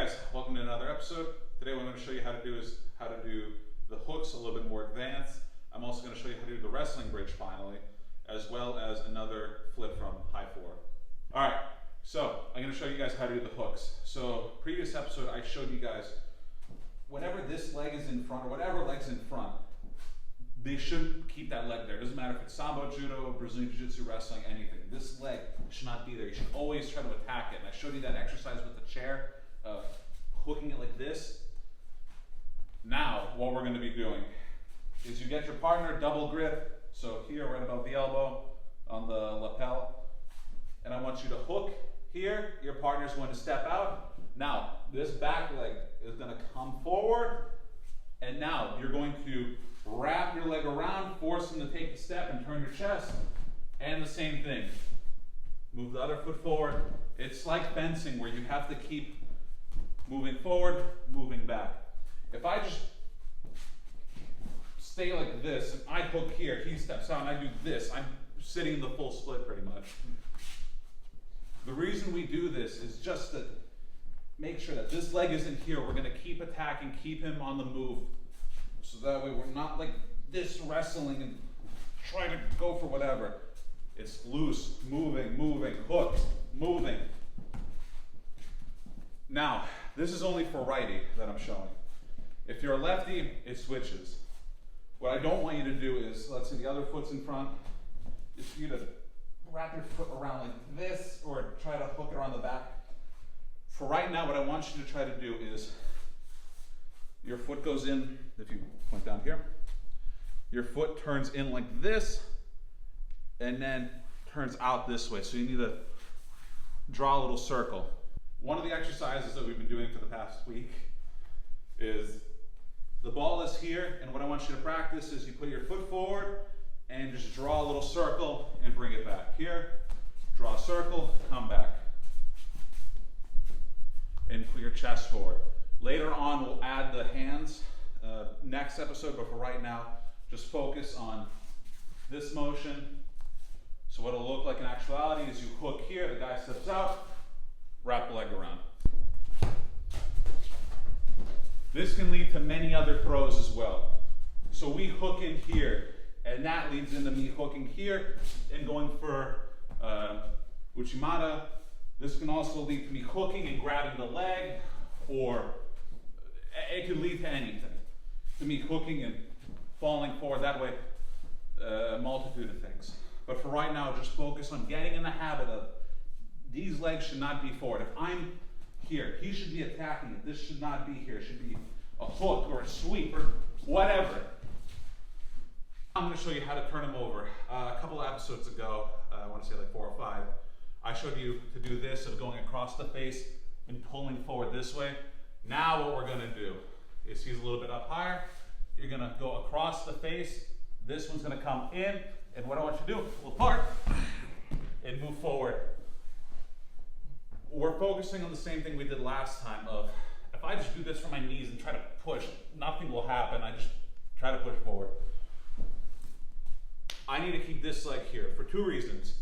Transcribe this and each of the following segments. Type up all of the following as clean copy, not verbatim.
guys, welcome to another episode. Today what I'm going to show you how to do is how to do the hooks a little bit more advanced. I'm also going to show you how to do the wrestling bridge finally, as well as another flip from high four. Alright, so I'm going to show you guys how to do the hooks. So previous episode I showed you guys whenever this leg is in front or whatever leg's in front, they shouldn't keep that leg there. It doesn't matter if it's Sambo, Judo, Brazilian Jiu-Jitsu, wrestling, anything. This leg should not be there. You should always try to attack it. And I showed you that exercise with the chair, hooking it like this. Now, what we're going to be doing is you get your partner double grip. So here, right above the elbow, on the lapel. And I want you to hook here. Your partner's going to step out. Now, this back leg is going to come forward. And now, you're going to wrap your leg around, force him to take the step and turn your chest. And the same thing. Move the other foot forward. It's like fencing where you have to keep moving forward, moving back. If I just stay like this and I hook here, he steps out and I do this, I'm sitting the full split pretty much. The reason we do this is just to make sure that this leg isn't here. We're going to keep attacking, keep him on the move. So that way we're not like this wrestling and trying to go for whatever. It's loose, moving, hooked, moving. Now, this is only for righty that I'm showing. If you're a lefty, it switches. What I don't want you to do is, let's say the other foot's in front, is for you to wrap your foot around like this or try to hook it around the back. For right now, what I want you to try to do is your foot goes in, if you point down here, your foot turns in like this and then turns out this way. So you need to draw a little circle. One of the exercises that we've been doing for the past week is the ball is here, and what I want you to practice is you put your foot forward and just draw a little circle and bring it back. Here, draw a circle, come back. And put your chest forward. Later on, we'll add the hands next episode, but for right now, just focus on this motion. So what it'll look like in actuality is you hook here, the guy steps out, wrap the leg around. This can lead to many other throws as well. So we hook in here, and that leads into me hooking here and going for Uchimata. This can also lead to me hooking and grabbing the leg, or it could lead to anything. To me hooking and falling forward that way, a multitude of things. But for right now, just focus on getting in the habit of these legs should not be forward. If I'm here, he should be attacking it. This should not be here. It should be a hook or a sweep or whatever. I'm going to show you how to turn him over. A couple of episodes ago, I want to say like 4 or 5, I showed you to do this of going across the face and pulling forward this way. Now what we're going to do is he's a little bit up higher. You're going to go across the face. This one's going to come in. And what I want you to do, pull apart and move forward. We're focusing on the same thing we did last time of, if I just do this from my knees and try to push, nothing will happen. I just try to push forward. I need to keep this leg here for 2 reasons.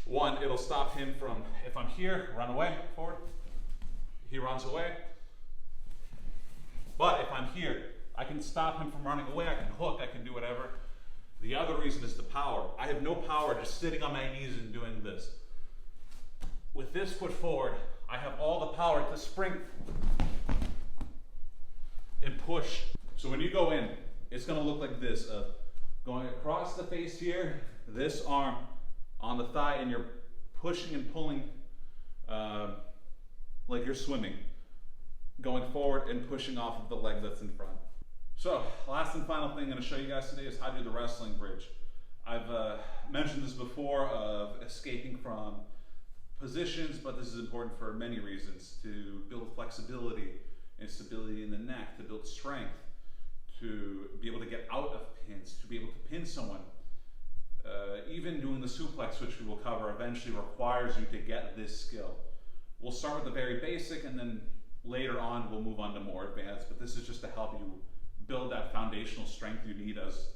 One, it'll stop him from, if I'm here, run away, forward. He runs away. But if I'm here, I can stop him from running away, I can hook, I can do whatever. The other reason is the power. I have no power just sitting on my knees and doing this. With this foot forward, I have all the power to spring and push. So when you go in, it's going to look like this, going across the face here, this arm on the thigh, and you're pushing and pulling like you're swimming, going forward and pushing off of the leg that's in front. So, last and final thing I'm going to show you guys today is how to do the wrestling bridge. I've mentioned this before of escaping from positions, but this is important for many reasons. To build flexibility and stability in the neck, to build strength, to be able to get out of pins, to be able to pin someone. Even doing the suplex, which we will cover eventually, requires you to get this skill. We'll start with the very basic, and then later on we'll move on to more advanced, but this is just to help you build that foundational strength you need as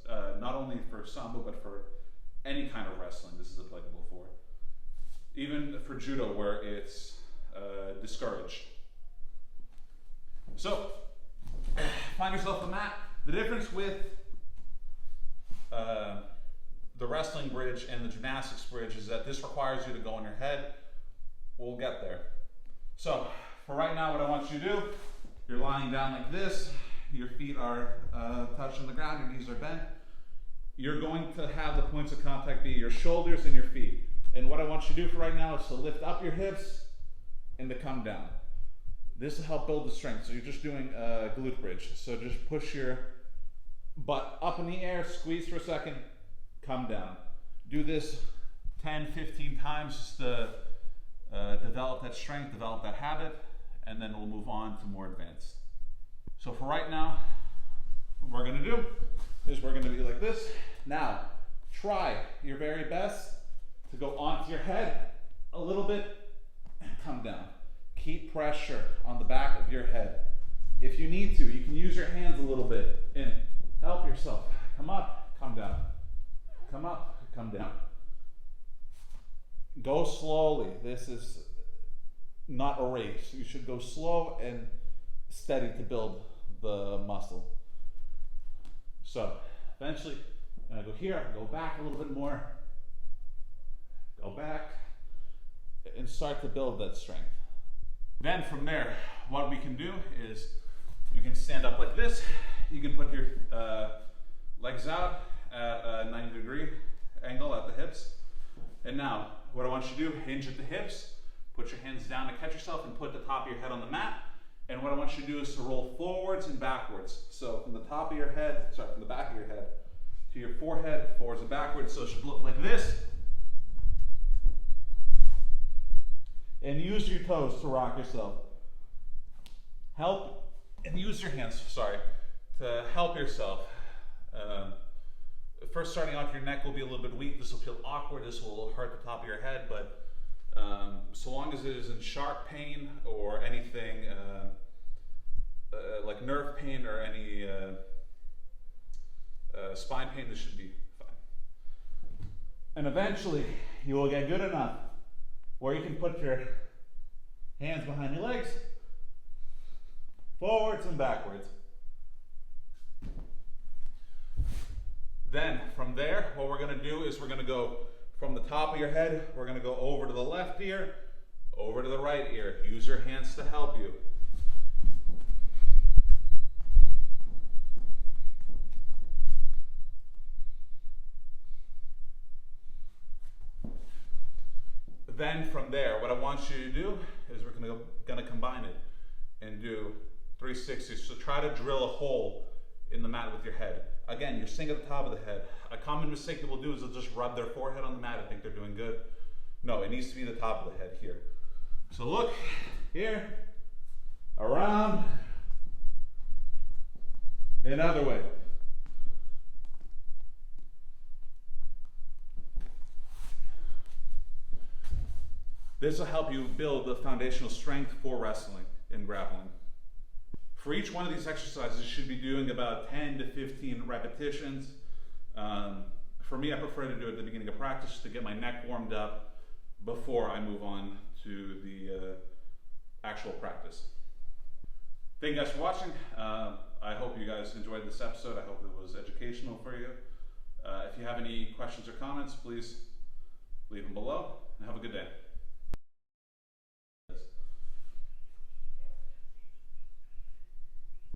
not only for Sambo, but for any kind of wrestling this is applicable for. Even for Judo, where it's discouraged. So, find yourself a mat. The difference with the wrestling bridge and the gymnastics bridge is that this requires you to go on your head. We'll get there. So, for right now, what I want you to do, you're lying down like this, your feet are touching the ground, your knees are bent. You're going to have the points of contact be your shoulders and your feet. And what I want you to do for right now is to lift up your hips and to come down. This will help build the strength. So you're just doing a glute bridge. So just push your butt up in the air, squeeze for a second, come down. Do this 10, 15 times just to develop that strength, develop that habit, and then we'll move on to more advanced. So for right now, what we're gonna do is we're gonna be like this. Now, try your very best to go onto your head a little bit and come down. Keep pressure on the back of your head. If you need to, you can use your hands a little bit and help yourself. Come up, come down. Come up, come down. Go slowly. This is not a race. You should go slow and steady to build the muscle. So eventually, I'm gonna go here, go back a little bit more, go back, and start to build that strength. Then from there, what we can do is you can stand up like this. You can put your legs out at a 90-degree angle at the hips. And now, what I want you to do, hinge at the hips, put your hands down to catch yourself and put the top of your head on the mat. And what I want you to do is to roll forwards and backwards. So from the top of your head, from the back of your head to your forehead, forwards and backwards. So it should look like this. And use your toes to rock yourself. Help, and use your hands, to help yourself. First starting off, your neck will be a little bit weak. This will feel awkward. This will hurt the top of your head, but so long as it isn't sharp pain or anything like nerve pain or any spine pain, this should be fine. And eventually, you will get good enough where you can put your hands behind your legs, forwards and backwards. Then from there, what we're gonna do is we're gonna go from the top of your head, we're gonna go over to the left ear, over to the right ear. Use your hands to help you. Then from there, what I want you to do is we're gonna combine it and do 360s. So try to drill a hole in the mat with your head. Again, you're sitting at the top of the head. A common mistake people do is they'll just rub their forehead on the mat and think they're doing good. No, it needs to be the top of the head here. So look, here, around, another way. This will help you build the foundational strength for wrestling and grappling. For each one of these exercises, you should be doing about 10 to 15 repetitions. For me, I prefer to do it at the beginning of practice to get my neck warmed up before I move on to the actual practice. Thank you guys for watching. I hope you guys enjoyed this episode. I hope it was educational for you. If you have any questions or comments, please leave them below, and have a good day.